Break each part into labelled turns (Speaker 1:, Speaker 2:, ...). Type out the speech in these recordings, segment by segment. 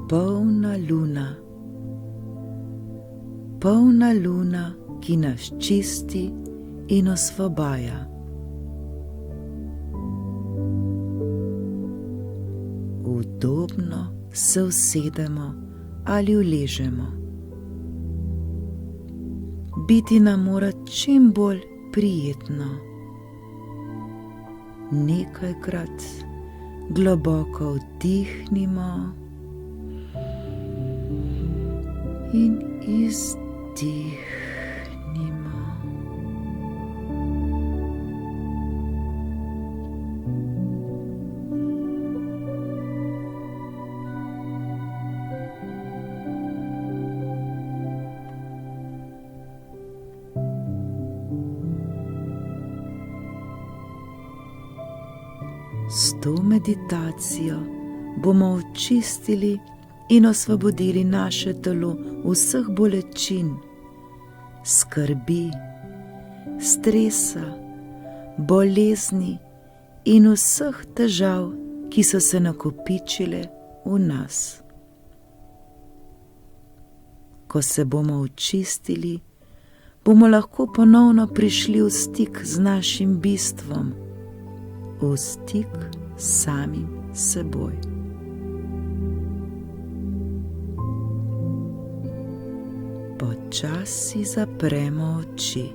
Speaker 1: Polna luna, ki nas čisti in osvobaja. Udobno se usedemo ali uležemo. Biti nam mora čim bolj prijetno. Nekajkrat globoko vdihnimo in izdihnimo. S to meditacijo bomo očistili in osvobodili naše telo vseh bolečin, skrbi, stresa, bolezni in vseh težav, ki so se nakopičile v nas. Ko se bomo očistili, bomo lahko ponovno prišli v stik z našim bistvom, v stik s samim seboj. Počasi zapremo oči.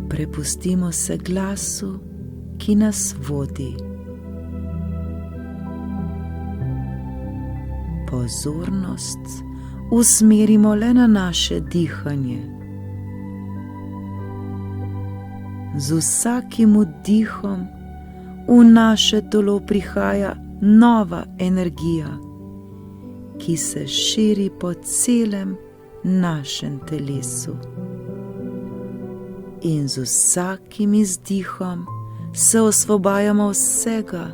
Speaker 1: Prepustimo se glasu, ki nas vodi. Pozornost usmerimo le na naše dihanje. Z vsakim vdihom v naše telo prihaja nova energija, ki se širi po celem našem telesu. In z vsakim izdihom se osvobajamo vsega,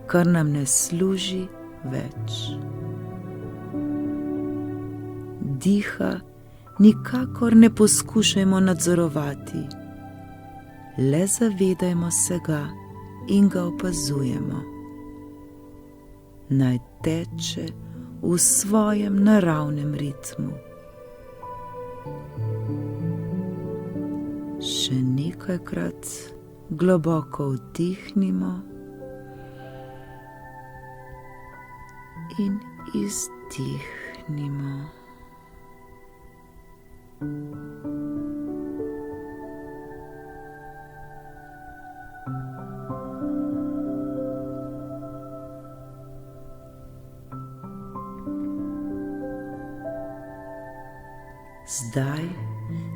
Speaker 1: kar nam ne služi več. Diha nikakor ne poskušajmo nadzorovati, le zavedajmo se ga in ga opazujemo. Naj teče v svojem naravnem ritmu. Še nekajkrat globoko vdihnimo in izdihnimo. Zdaj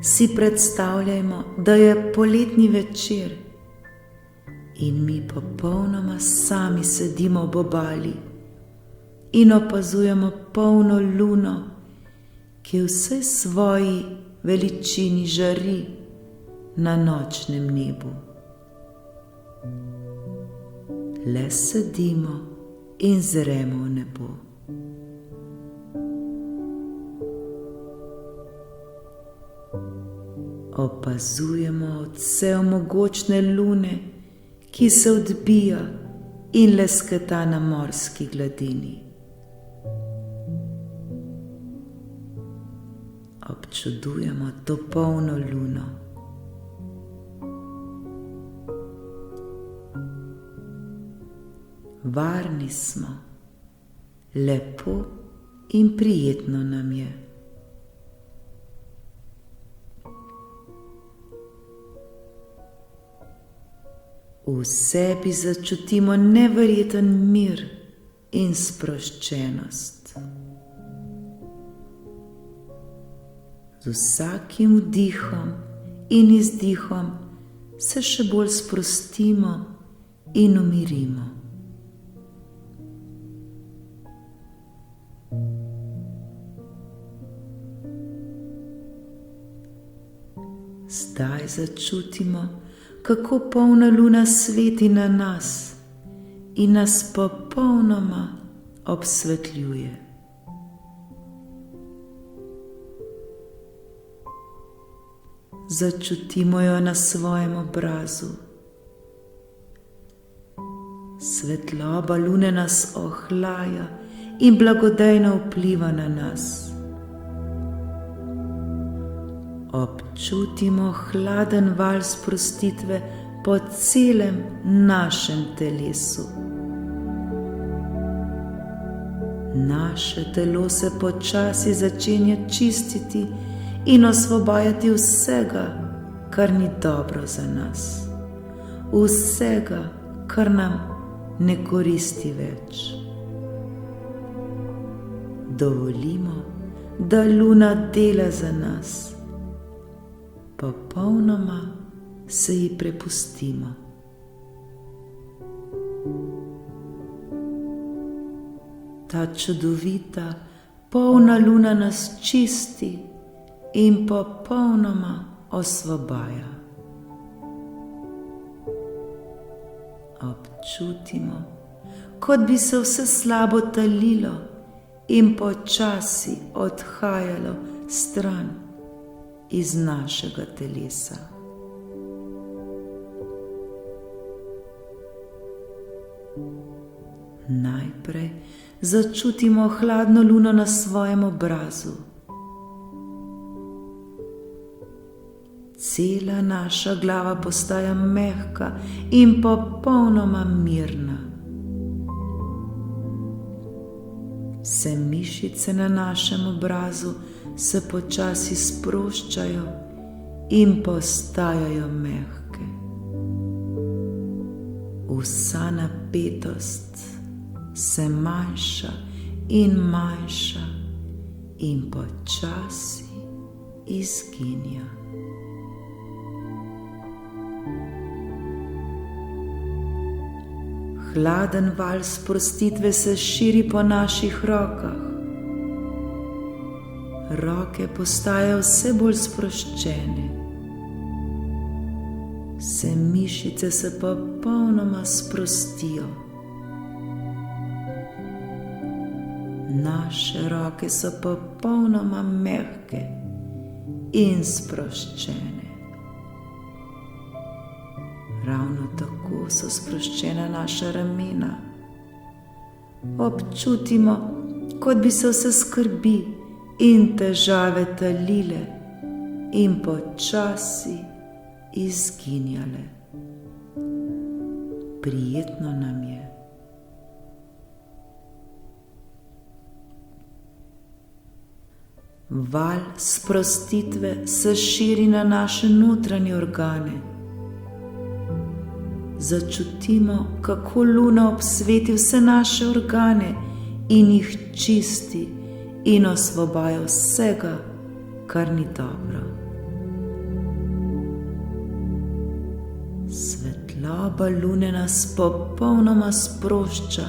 Speaker 1: si predstavljajmo, da je poletni večer in mi popolnoma sami sedimo ob obali in opazujemo polno luno, ki v vsej svoji veličini žari na nočnem nebu. Le sedimo in zremo v nebo. Opazujemo vsemogočne lune, ki se odbija in lesketa na morski gladini. Občudujemo to polno luno. Varni smo, lepo in prijetno nam je. V sebi začutimo neverjeten mir in sproščenost. Z vsakim vdihom in izdihom se še bolj sprostimo in umirimo. Zdaj začutimo, kako polna luna sveti na nas in nas popolnoma obsvetljuje. Začutimo jo na svojem obrazu. Svetloba lune nas ohlaja in blagodejno vpliva na nas. Občutimo hladen val sprostitve po celem našem telesu. Naše telo se počasi začenja čistiti in osvobajati vsega, kar ni dobro za nas, vsega, kar nam ne koristi več. Dovolimo, da luna dela za nas, popolnoma se ji prepustimo. Ta čudovita, polna luna nas čisti in popolnoma osvobaja. Občutimo, kot bi se vse slabo talilo in počasi odhajalo stran iz našega telesa. Najprej začutimo hladno luno na svojem obrazu. Cela naša glava postaja mehka in popolnoma mirna. Vse mišice na našem obrazu se počasi sproščajo in postajajo mehke. Vsa napetost se manjša in manjša in počasi izginja. Hladen val sprostitve se širi po naših rokah. Roke postajajo vse bolj sproščene. Vse mišice se popolnoma sprostijo. Naše roke so popolnoma mehke in sproščene. Ravno tako so sproščena naša ramena. Občutimo, kot bi se vse skrbi in težave talile in počasi izginjale. Prijetno nam je. Val sprostitve se širi na naše notranje organe. Začutimo, kako luna obsveti vse naše organe in jih čisti in osvobaja vsega, kar ni dobro. Svetloba lune nas popolnoma sprošča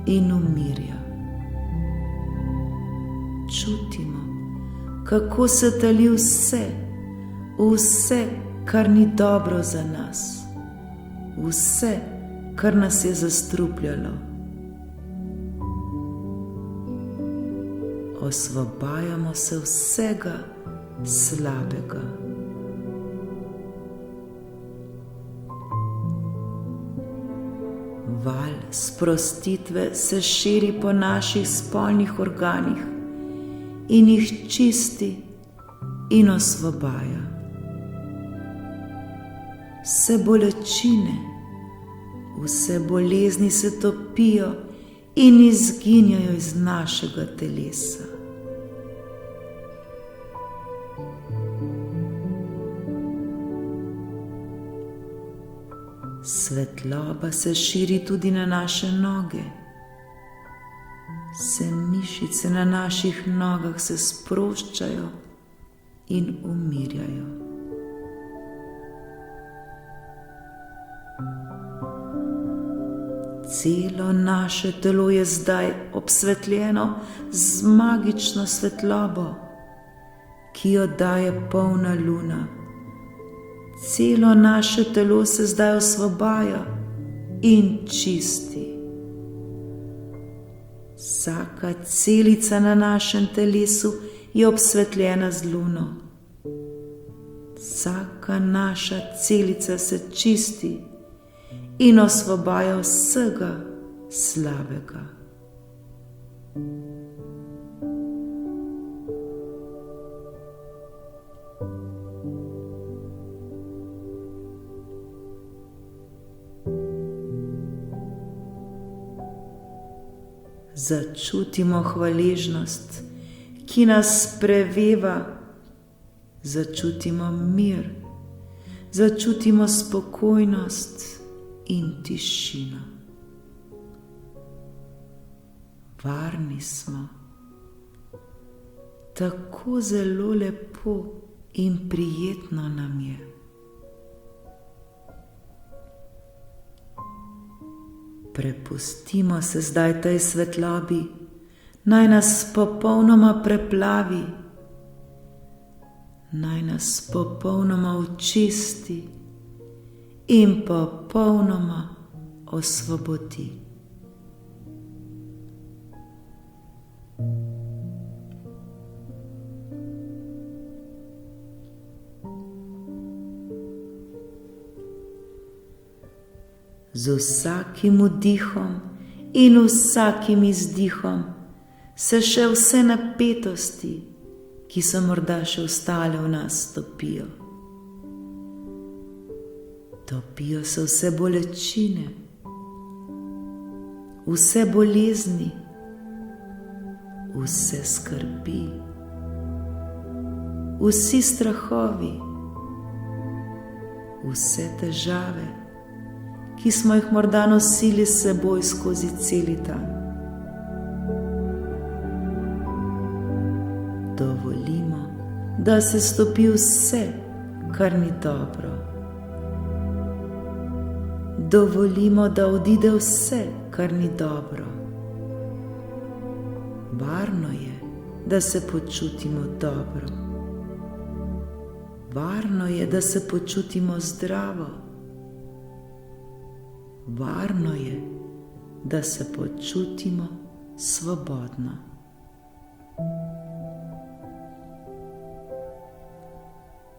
Speaker 1: in umirja. Čutimo, kako se tali vse, kar ni dobro za nas. Vse, kar nas je zastrupljalo. Osvobajamo se vsega slabega. Val sprostitve se širi po naših spolnih organih in jih čisti in osvobaja. Vse bolečine, vse bolezni se topijo in izginjajo iz našega telesa. Svetloba se širi tudi na naše noge. Vse mišice na naših nogah se sproščajo in umirjajo. Celo naše telo je zdaj obsvetljeno z magično svetlobo, ki jo daje polna luna. Celo naše telo se zdaj osvobaja in čisti. Vsaka celica na našem telesu je obsvetljena z luno. Vsaka naša celica se čisti in osvobaja vsega slabega. Začutimo hvaležnost, ki nas preveva, začutimo mir, začutimo spokojnost in tišino. Varni smo, tako zelo lepo in prijetno nam je. Prepustimo se zdaj tej svetlobi, naj nas popolnoma preplavi, naj nas popolnoma očisti in popolnoma osvobodi. Z vsakim vdihom in vsakim izdihom se še vse napetosti, ki so morda še ostale v nas, topijo. Topijo se vse bolečine, vse bolezni, vse skrbi, vsi strahovi, vse težave, ki smo jih morda nosili s seboj skozi celi dan. Dovolimo, da se stopi vse, kar ni dobro. Dovolimo, da odide vse, kar ni dobro. Varno je, da se počutimo dobro. Varno je, da se počutimo zdravo. Varno je, da se počutimo svobodno.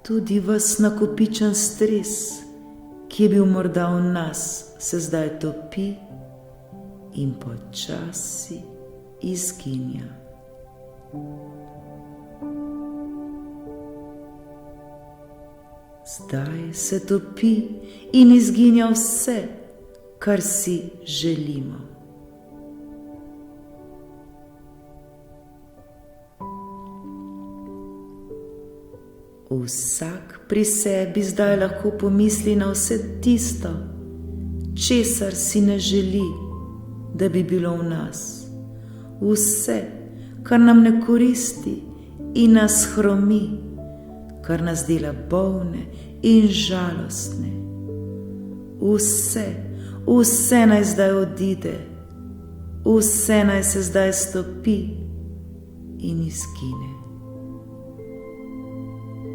Speaker 1: Tudi ves nakopičen stres, ki je bil morda v nas, se zdaj topi in počasi izginja. Zdaj se topi in izginja vse, kar si želimo. Vsak pri sebi zdaj lahko pomisli na vse tisto, česar si ne želi, da bi bilo v nas. Vse, kar nam ne koristi in nas hromi, kar nas dela bolne in žalostne. Vse naj zdaj odide, vse naj se zdaj stopi in izgine.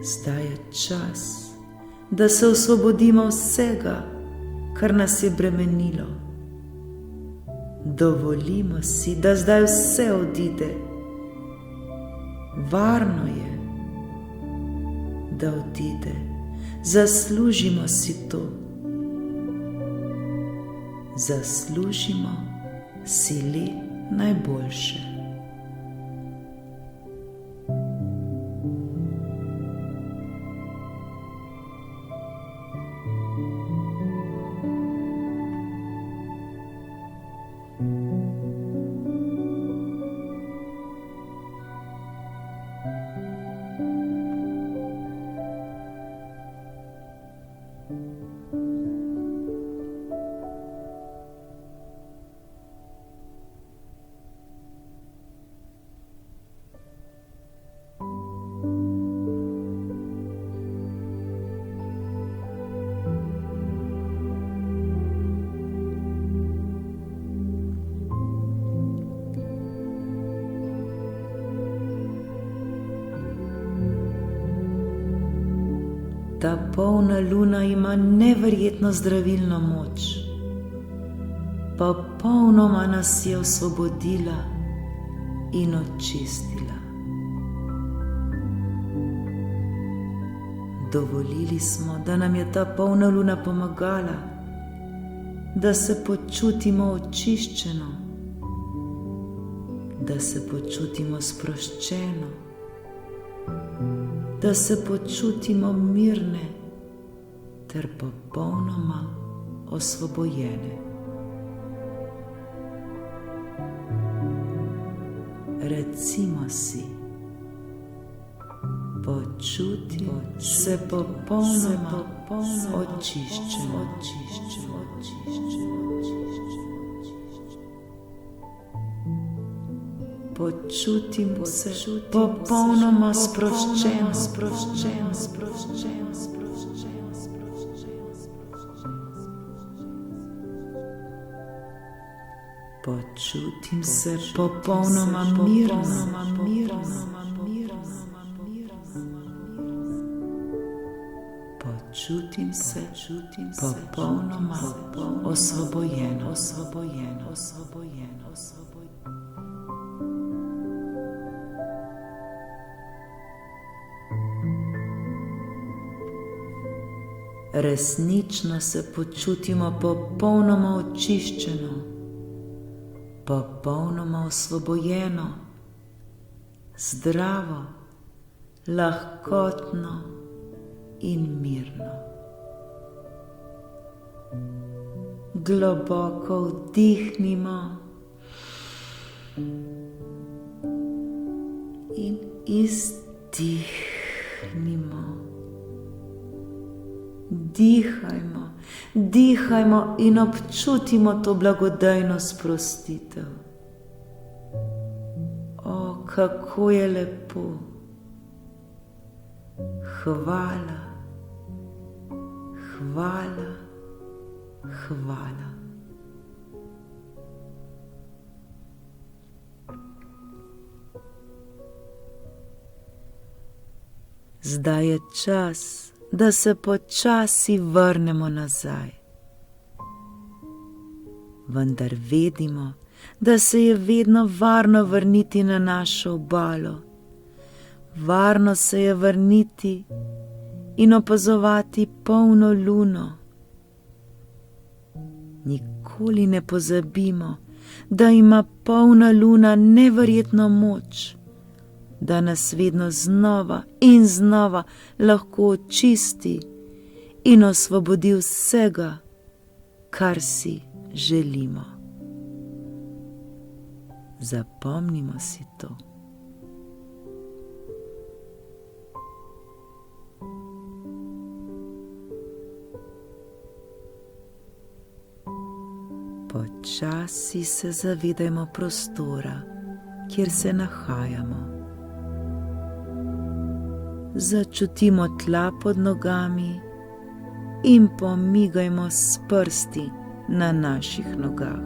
Speaker 1: Zdaj je čas, da se osvobodimo vsega, kar nas je bremenilo. Dovolimo si, da zdaj vse odide. Varno je, da odide. Zaslužimo si to. Zaslužimo si le najboljše. Ta polna luna ima neverjetno zdravilno moč. Popolnoma nas je osvobodila in očistila. Dovolili smo, da nam je ta polna luna pomagala da se počutimo očiščeno, da se počutimo sproščeno, da se počutimo mirne ter popolnoma osvobojene. Recimo si, počuti se popolnoma očiščeno. Počutim se popolnoma sproščeno. Počutim se popolnoma mirno. Počutim se popolnoma osvobojeno. Resnično se počutimo popolnoma očiščeno, popolnoma osvobojeno, zdravo, lahkotno in mirno. Globoko vdihnimo in izdihnimo. Dihajmo in občutimo to blagodejno sprostitev. O, kako je lepo! Hvala. Zdaj je čas, da se počasi vrnemo nazaj. Vendar vedimo, da se je vedno varno vrniti na našo obalo. Varno se je vrniti in opazovati polno luno. Nikoli ne pozabimo, da ima polna luna neverjetno moč, da nas vedno znova in znova lahko očisti in osvobodi vsega, kar si želimo. Zapomnimo si to. Počasi se zavedajmo prostora, kjer se nahajamo. Začutimo tla pod nogami in pomigajmo s prsti na naših nogah.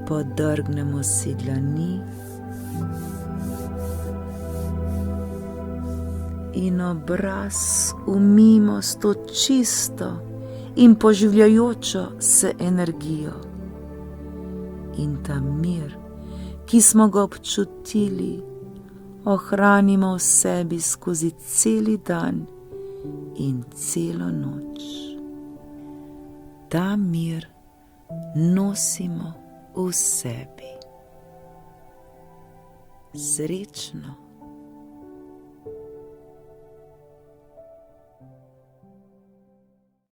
Speaker 1: Podrgnemo si dlani in obraz umijmo s to čisto in poživljajočo se energijo. In ta mir, ki smo ga občutili, ohranimo v sebi skozi celi dan in celo noč. Ta mir nosimo v sebi. Srečno.